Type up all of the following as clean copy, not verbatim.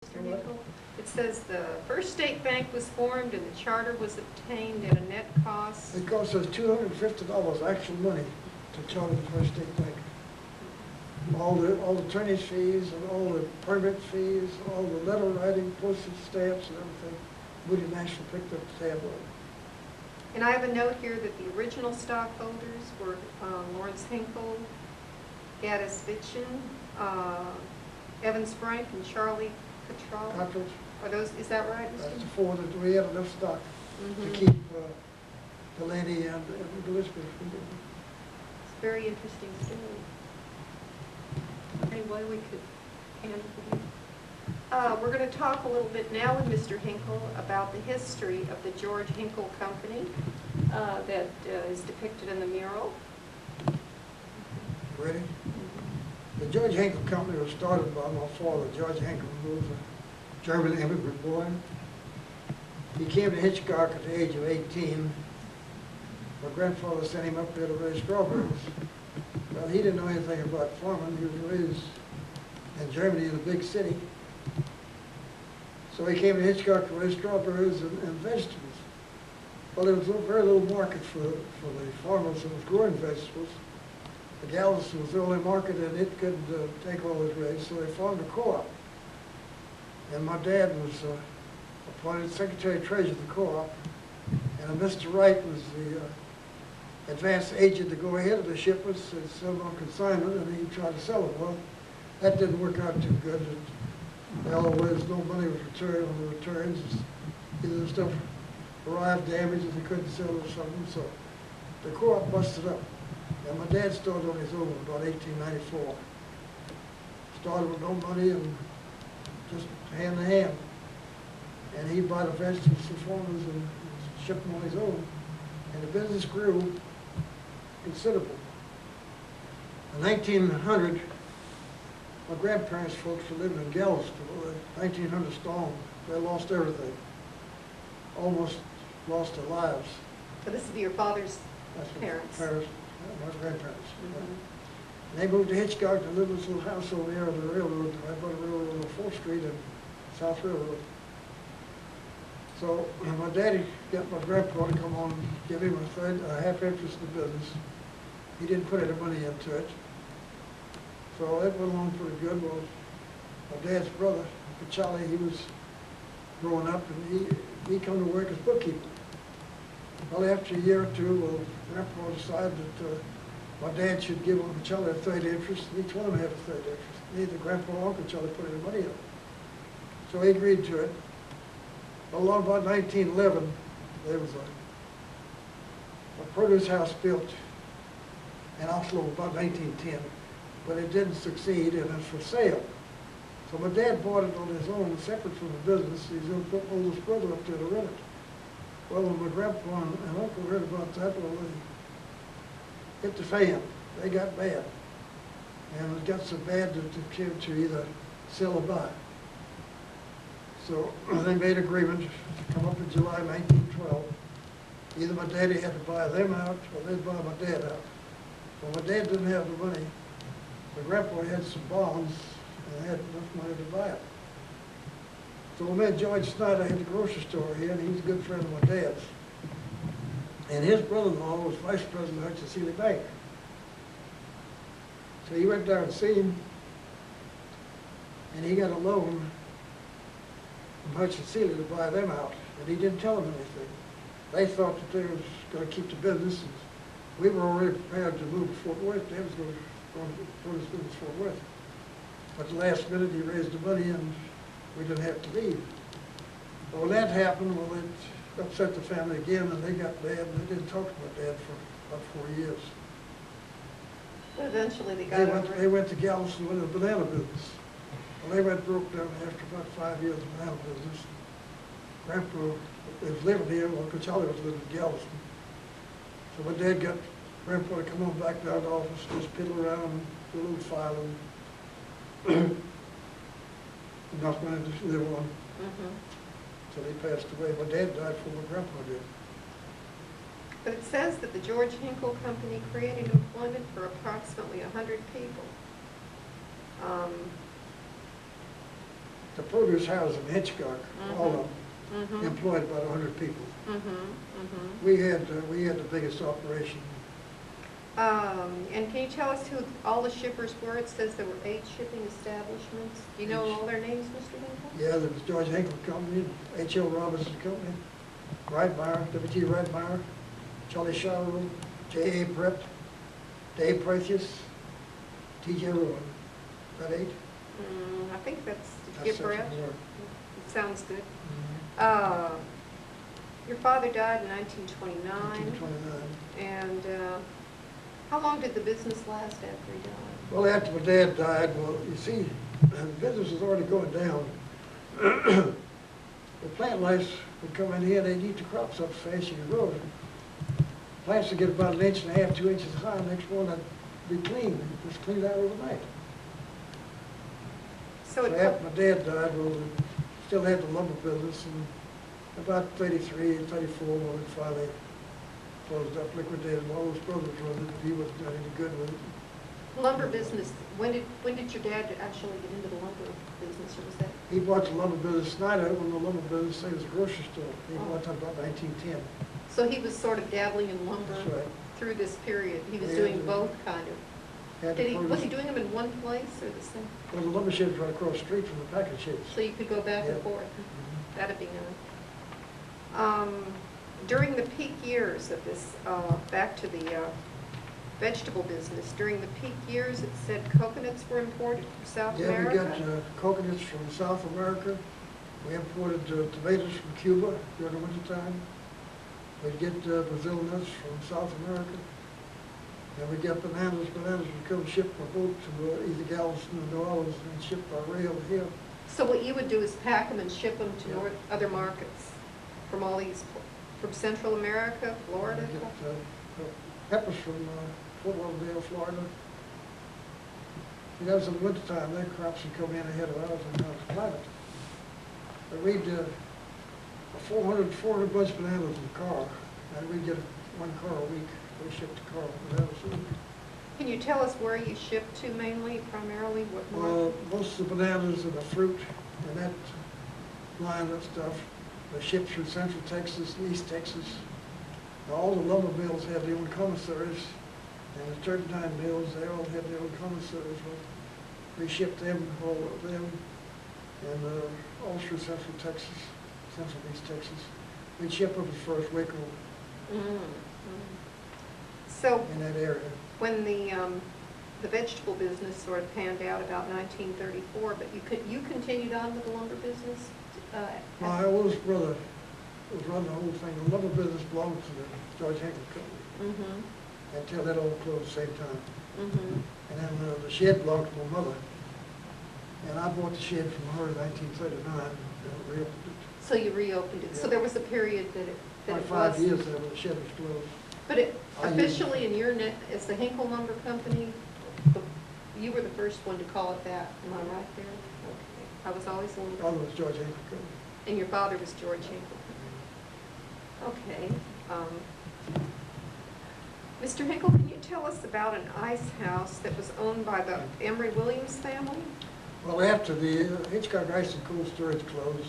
Mr. Henckel. It says the first state bank was formed and the charter was obtained at a net cost. It cost us $250 actual money to charter the first state bank. All the attorney's fees and all the permit fees, all the letter writing, postage stamps and everything. Moody National picked up the tab on it. And I have a note here that the original stockholders were Lawrence Henckel, Gaddis Vitchin, Evans Frank, and Charlie Cottrell. Cockroach, Are those, is that right, that's Mr.? the four that we had enough stock to Mhm. keep Delaney and Elizabeth from doing it. It's a very interesting story. Anyway, we could handle it. We're going to talk a little bit now with Mr. Henckel about the history of the George Henckel Company that is depicted in the mural. Ready? The George Henckel Company was started by my father, George Henckel, who was a German immigrant boy. He came to Hitchcock at the age of 18. My grandfather sent him up there to raise strawberries. Well, he didn't know anything about farming. He was raised in Germany in a big city. So he came to Hitchcock to raise strawberries and vegetables. Well, there was very little market for the farmers that was growing vegetables. The Galveston was the only market, and it couldn't take all his raise, so they formed a co-op. And my dad was appointed Secretary-Treasurer of the co-op, and Mr. Wright was the advance agent to go ahead of the shipments and sell them on consignment, and he tried to sell them. Well, that didn't work out too good. Always no money was returned on the returns. Either the stuff arrived damaged and they couldn't sell it or something, so the co-op busted up. And my dad started on his own in about 1894. Started with no money and just hand to hand. And he bought the vegetables from farmers and shipped them on his own. And the business grew considerable. In 1900, my grandparents' folks were living in Galveston, 1900 storm. They lost everything. Almost lost their lives. So this would be your father's That's parents. My grandparents. Mhm. And they moved to Hitchcock to live in this little house over there on the railroad, right by the railroad on 4th Street and South Railroad. So my daddy got my grandpa to come on and give him a half interest in the business. He didn't put any money into it. So it went along pretty good. Well, my dad's brother, Charlie, he was growing up and he come to work as bookkeeper. Well, after a year or two, well, Grandpa decided that my dad should give Uncle Charlie a third interest, and each one of them had a third interest. Neither Grandpa or Uncle Charlie put any money in. So he agreed to it. Well, along about 1911, there was a produce house built in Oslo about 1910, but it didn't succeed, and it was for sale. So my dad bought it on his own, separate from the business. He's going to put my oldest brother up there to rent it. Well, when my grandpa and uncle heard about that, well, they hit the fan. They got bad. And it got so bad that it came to either sell or buy. So they made an agreement to come up in July 1912. Either my daddy had to buy them out or they'd buy my dad out. Well, my dad didn't have the money. My grandpa had some bonds and had enough money to buy it. So we met George Snyder at the grocery store here, and he's a good friend of my dad's. And his brother-in-law was vice president of Hutchinson Bank. So he went down and seen him, and he got a loan from Hutchinson to buy them out, and he didn't tell them anything. They thought that they was going to keep the business, and we were already prepared to move to Fort Worth. They was going to put his business in Fort Worth. But at the last minute, he raised the money, and we didn't have to leave. Well, when that happened, well, it upset the family again, and they got bad, and they didn't talk to my dad for about 4 years. But eventually they got over They it. went to Galveston with a banana business. Well, they went broke down after about 5 years of banana business. Grandpa was living here, well, Uncle Charlie was living in Galveston. So my dad got Grandpa to come on back down to the office, just piddle around and do a little filing. Enough money to live on. Mhm. So he passed away. My dad died before my grandpa did. But it says that the George Henckel Company created employment for approximately 100 people. the produce house in Hitchcock, all of them, Mhm. employed about 100 people. Mhm. Mhm. We had the biggest operation. And can you tell us who all the shippers were? It says there were 8 shipping establishments. Do you know all their names, Mr. Henckel? Yeah, there was George Henckel Company, H.L. Robinson Company, Reitmeyer, W.T. Reitmeyer, Charlie Shawroom, J.A. Brett, Dave Precious, T.J. Rowan. That 8? I think that's That's Gibrett. something more. It sounds good. Mhm. Your father died in 1929. 1929. And how long did the business last after he died? Well, after my dad died, well, you see, the business was already going down. The plant lice would come in here, they'd eat the crops up as fast as you could grow them. Plants would get about 1.5 inches, 2 inches high, next morning they'd be clean, just cleaned out overnight. So So after my dad died, well, we still had the lumber business, and about 33, 34, when we finally closed up, liquidated. My oldest brother was running it, he wasn't doing any good with it. lumber business, when did your dad actually get into the lumber business, or was that? He bought the lumber business, Snyder, when the lumber business, it was a grocery store. He bought that about 1910. So he was sort of dabbling in lumber That's right. through this period. He was Yeah, doing yeah. both, kind of. Had the Was produce- he doing them in one place or the same? Well, the lumber sheds right across the street from the package sheds. So you could go back and Yeah. forth? Mhm. That'd be nice. During the peak years of this, back to the vegetable business, during the peak years, it said coconuts were imported from South Yeah, we America? got coconuts from South America. We imported tomatoes from Cuba during the wintertime. We'd get Brazil nuts from South America. And we get bananas. Bananas would come shipped by boat to either Galveston or New Orleans and shipped by rail here. So what you would do is pack them and ship them to Yeah. other markets from all these, from Central America, Florida? We get peppers from Fort Lauderdale, Florida. That was in the wintertime. Their crops would come in ahead of ours in the climate. But we'd 400 bunch of bananas in the car, and we'd get 1 car a week. We shipped the car of bananas. Can you tell us where you ship to mainly, primarily, what market? Most of the bananas and the fruit and that line of stuff are shipped through Central Texas, East Texas. Now, all the lumber mills have their own commissaries, and the turpentine mills, they all have their own commissaries. We ship them, all of them, and all through Central Texas, Central East Texas. We ship up as far as Waco So in that area. when the vegetable business sort of panned out about 1934, but you continued on with the lumber business? My oldest brother was running the whole thing. The lumber business belonged to the George Henckel Company Mm-hmm, until that all closed at the same time. mm-hmm. And then the shed belonged to my mother. And I bought the shed from her in 1939 and reopened it. So you reopened it. So Yeah. there was a period that it Like was. 5 years there when the shed was closed. But it I used- officially in your net, as the Henckel Lumber Company, you were the first one to call it that. Am I right there? Okay. I was always a My little. father was George Henckel Company. And your father was George Henckel. Okay. Mr. Henckel, can you tell us about an ice house that was owned by the Emery Williams family? Well, after the Hitchcock Ice and Cold Storage closed,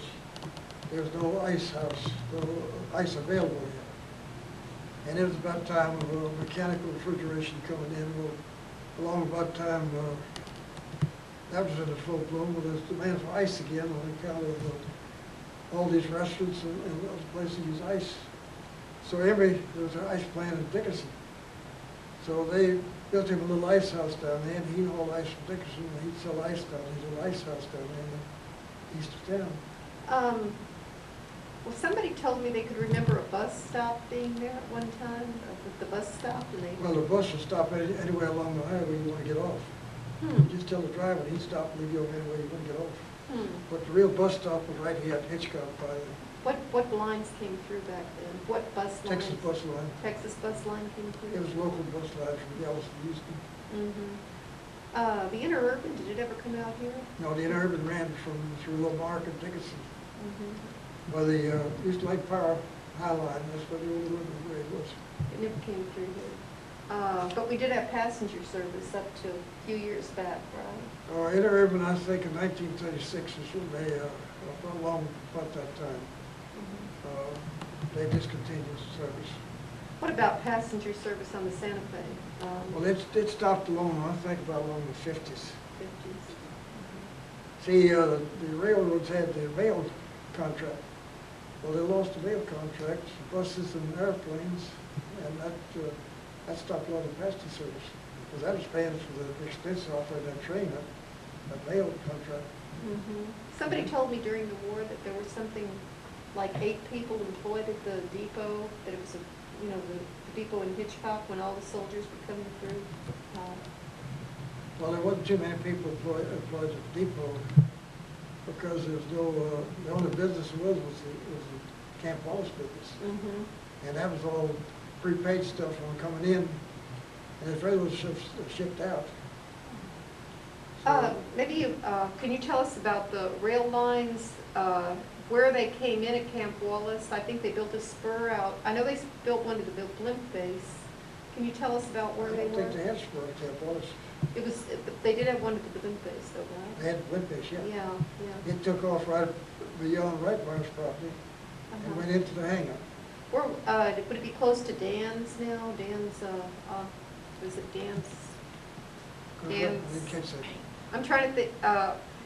there was no ice house, no ice available here. And it was about time of mechanical refrigeration coming in. Well, along about time, that was in the full bloom, but there's demand for ice again on account of all these restaurants and other places use ice. So there was an ice plant in Dickinson. So they built him a little ice house down there, and he'd haul ice from Dickinson, and he'd sell ice down there. There's a little ice house down there in the east of town. Well, somebody told me they could remember a bus stop being there at one time, the bus stop, and they. Well, the bus would stop anywhere along the highway you want to get off. Hmm. Just tell the driver, he'd stop and leave you over anywhere you want to get off. Hmm. But the real bus stop was right here at Hitchcock by What lines came through back then? What bus the lines? Texas bus line. Texas bus line came through? It was local bus line from Dallas to Houston. Mm-hmm. The interurban, did it ever come out here? No, the interurban ran through Lamarck and Dickinson. Mm-hmm. By the East Lake Power High Line, that's where the old urban grade was. It never came through here. But we did have passenger service up to a few years back, right? Interurban, I think in 1936, or something, about long, about that time, they discontinued service. What about passenger service on the Santa Fe? Well, it stopped along, I think about along the 50s. 50s. See, the railroads had the mail contract. Well, they lost the mail contract, buses and airplanes, and that stopped a lot of passenger service. Because that was paying for the expense off of that train, that mail contract. Somebody told me during the war that there was something like 8 people employed at the depot, that it was the depot in Hitchcock when all the soldiers were coming through. Well, there wasn't too many people employed at the depot because there was no, the only business was the Camp Wallace business. And that was all prepaid stuff when coming in, and the railroad ships shipped out. So, Maybe you, can you tell us about the rail lines, where they came in at Camp Wallace? I think they built a spur out. I know they built one to the blimp base. Can you tell us about where they I were? think they had spur at Camp Wallace. They did have one to the blimp base though, right? They had Whitfish, yeah. Yeah. It took off right beyond Wrightburn's property and went into the hangar. Or, would it be close to Dan's now? Dan's, was it Dan's? I didn't catch that. I'm trying to think,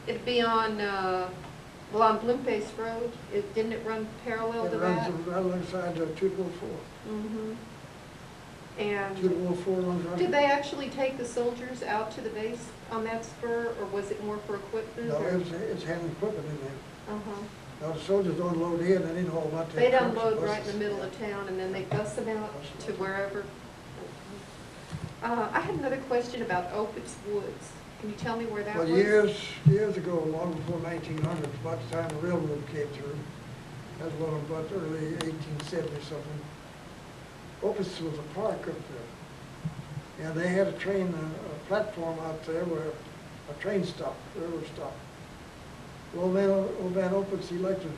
it'd be on, on Bloom Base Road. Didn't it run parallel to It that? runs right alongside 204. And 204 runs right. did they actually take the soldiers out to the base on that spur, or was it more for equipment? No, or? it's handling equipment in there. Uh-huh. Now, the soldiers don't load in, they didn't haul out to They'd trucks, unload right in buses. the middle of town, and then they'd bus them out to wherever. I had another question about Opitz Woods. Can you tell me where that Well, was? years ago, long before 1900, about the time the railroad came through, that was about early 1870 something. Opitz was a park up there. And they had a train, a platform out there where a train stopped, railroad stopped. Old man Opitz, he liked to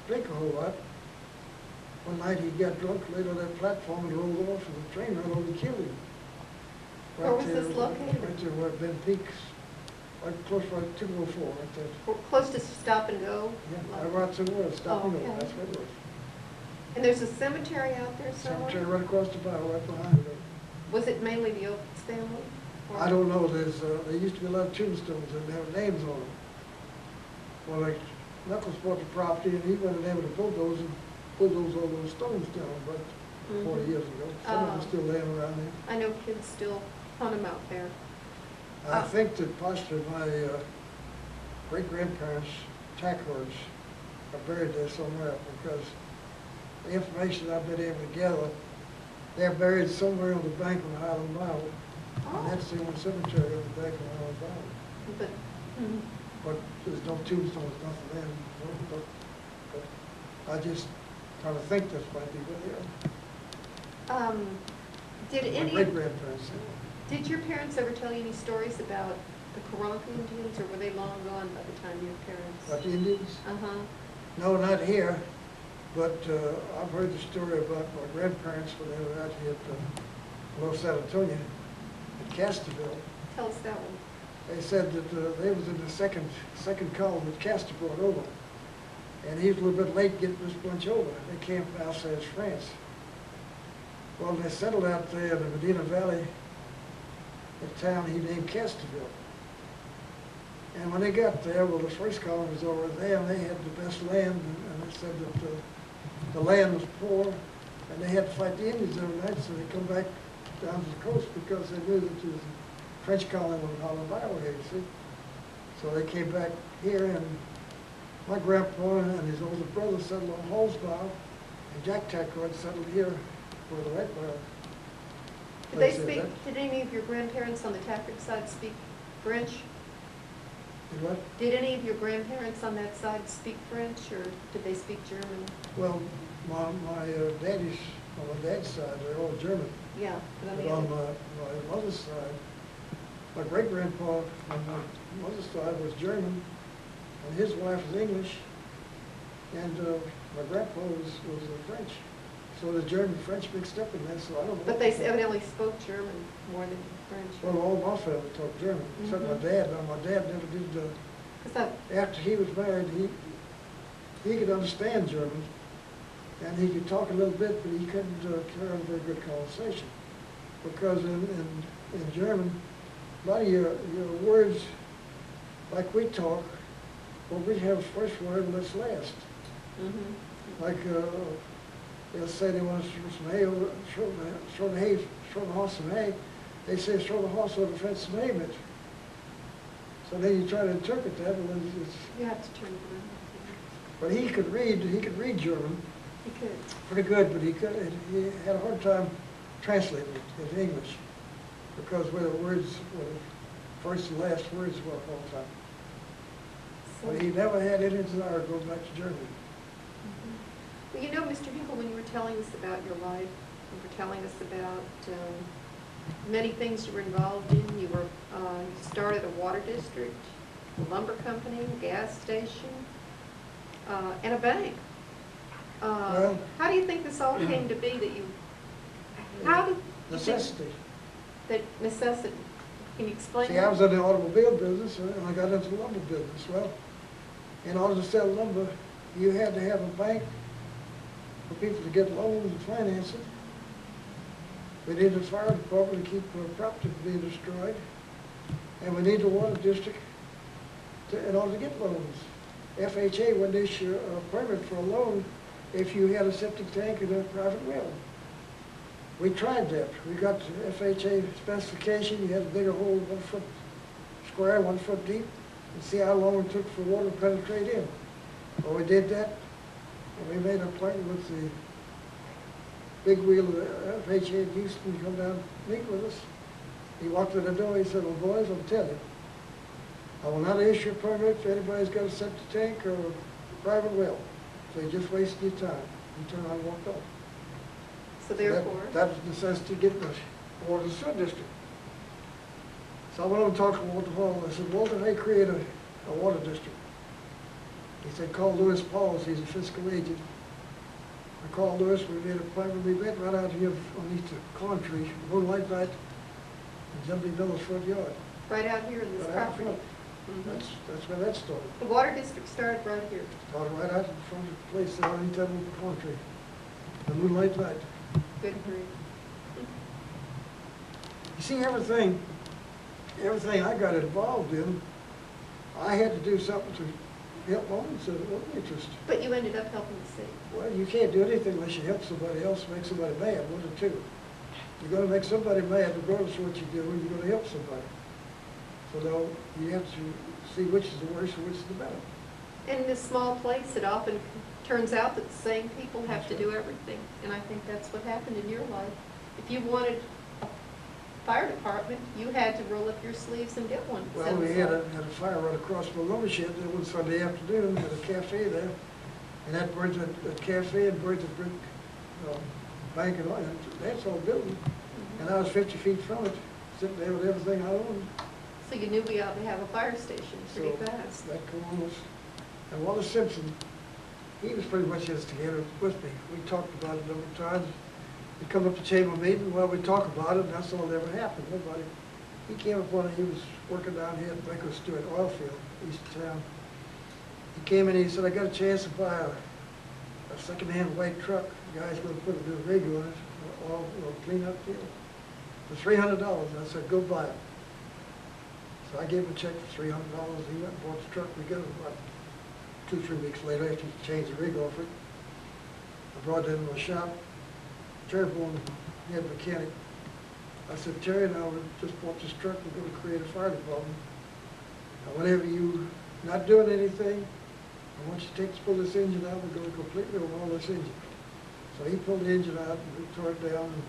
drink a whole lot. One night he got drunk, laid on that platform and rolled off, and the train ran over and killed him. Where was this located? Right there where Ben Peaks, right close right 204, right there. Close to Stop and Go? Yeah, I right somewhere, stop and go, okay. that's what it was. And there's a cemetery out there somewhere? Cemetery right across the bar, right behind it. Was it mainly the Opitz family? Or- I don't know, there used to be a lot of tombstones and they have names on them. Well, like, Knuckles bought the property and he went and able to bulldoze all those stones down, but 40 years ago. Some of them Oh. still laying around there. I know kids still hunt them out there. I think that possibly my great-grandparents' tack horse are buried there somewhere because the information I've been able to gather, they're buried somewhere on the bank of the Highland Mile. And that's the only cemetery on the bank of the Highland Mile. But, But there's no tombstones, nothing there. But I just kind of think this might be where they are. did My any, great-grandparents said. did your parents ever tell you any stories about the Karanka Indians, or were they long gone by the time your parents? About the Indians? Uh-huh. No, not here, but I've heard the story about my grandparents when they were out here at Los San Antonio, at Castroville. Tell us that one. They said that they was in the second column that Castor brought over. And he was a little bit late getting this bunch over. They camped in Alsace, France. Well, they settled out there in the Medina Valley, a town he named Castroville. And when they got there, well, the first column was over there, and they had the best land, and they said that the land was poor, and they had to fight the Indians every night, so they come back down to the coast because they knew that there was a French colony on Holland Isle here, you see. So they came back here, and my grandpa and his older brother settled on Hallsbow, and Jack Tackard settled here where the Red Bar. Did they speak, did any of your grandparents on the Tafford side speak French? Did what? Did any of your grandparents on that side speak French, or did they speak German? Well, my dad's side, they're all German. Yeah, but on But the on other. my mother's side, my great-grandpa on my mother's side was German, and his wife was English, and my grandpa was French. So the German and French mixed up in that, so I don't know. But they evidently spoke German more than French. Well, all my family talked German, except my dad. Now, my dad never did, Is that, after he was married, he could understand German, and he could talk a little bit, but he couldn't carry on a very good conversation. Because in German, a lot of your words, like we talk, well, we have first word and let's last. Like, they'll say they want to throw some hay over, throw the horse some hay. They say throw the horse over the fence some hay, but so then you try to interpret that, and then it's. you have to turn it around. But he could read German You could. pretty good, but he had a hard time translating it into English because where the words, where the first and last words were all the time. But he never had any desire to go back to Germany. Well, you know, Mr. Henckel, when you were telling us about your life, you were telling us about many things you were involved in. You started a water district, a lumber company, a gas station, and a bank. Well, how do you think this all came to be that you, how did you think necessity. that necessity? Can you explain See, that? I was in the automobile business and I got into the lumber business. Well, in order to sell lumber, you had to have a bank for people to get loans and finance it. We needed a fire department to keep property from being destroyed. And we needed a water district in order to get loans. FHA wouldn't issue a permit for a loan if you had a septic tank and a private well. We tried that. We got the FHA specification. You had to dig a hole 1 foot square, 1 foot deep, and see how long it took for water to penetrate in. Well, we did that, and we made an appointment with the big wheel of the FHA in Houston to come down and meet with us. He walked in the door, he said, well, boys, I'll tell you, I will not issue a permit if anybody's got a septic tank or a private well. So you just wasted your time. You turned around and walked off. So therefore, That was necessity to get the water and sewer district. So I went over and talked to Walter Hall. I said, Walter, how do you create a water district? He said, call Lewis Pauls. He's a fiscal agent. I called Lewis. We made an appointment. We met right out here underneath the corn tree, moonlight night, in Jimmy Miller's front yard. right out here in this Right out property. front. That's where that started. The water district started right here. Started right out in front of the place there underneath that little corn tree. The moonlight night. Good grief. You see, everything I got involved in, I had to do something to help my own interest. But you ended up helping the city. Well, you can't do anything unless you help somebody else, make somebody mad, one or two. You're gonna make somebody mad regardless of what you do, and you're gonna help somebody. So though, you have to see which is the worst and which is the better. In this small place, it often turns out that the same people have to do everything. And I think that's what happened in your life. If you wanted a fire department, you had to roll up your sleeves and get one. Well, we had a fire right across from the lumber shed there one Sunday afternoon at a cafe there. And that burned that cafe and burned the brick bank and all, and that's all building. And I was 50 feet from it, sitting there with everything I owned. So you knew we ought to have a fire station pretty So fast. that came and Wallace Simpson, he was pretty much just together with me. We talked about it a number of times. He'd come up to chamber meeting, well, we'd talk about it, and that's all that ever happened. Nobody, he came up he was working down here at Baker Stewart oil field, east of town. He came in and he said, I got a chance to buy a second-hand white truck. The guy's going to put a new rig on it, all clean up deal, for $300. I said, go buy it. So I gave him a check for $300. He went and bought the truck. We got it about 2-3 weeks later after he changed the rig off it. I brought it into my shop. Terry Bourne, head mechanic. I said, Terry, now we just bought this truck. We're going to create a fire department. Now, whenever you're not doing anything, I want you to pull this engine out. We're going to completely overhaul this engine. So he pulled the engine out and we tore it down and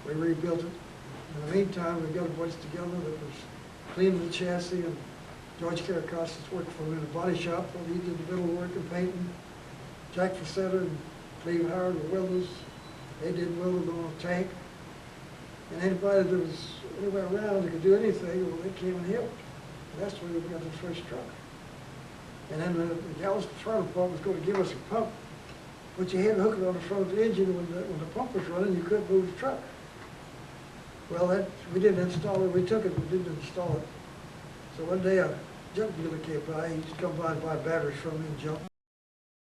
we rebuilt it. In the meantime, we got a bunch together that was cleaning the chassis, and George Caracostas worked for him in a body shop. Well, he did the middle work and painting. Jack Facetta and Cleve Howard were welders. They did welding on a tank. And anybody that was anywhere around that could do anything, well, they came and helped. And that's where we got the first truck. And then the Galveston Fire Department was going to give us a pump But you had to hook it on the front of the engine when the pump was running, you couldn't move the truck. Well, we didn't install it, we took it, but didn't install it. So one day a junk dealer came by, he just come by and buy batteries from me and junk.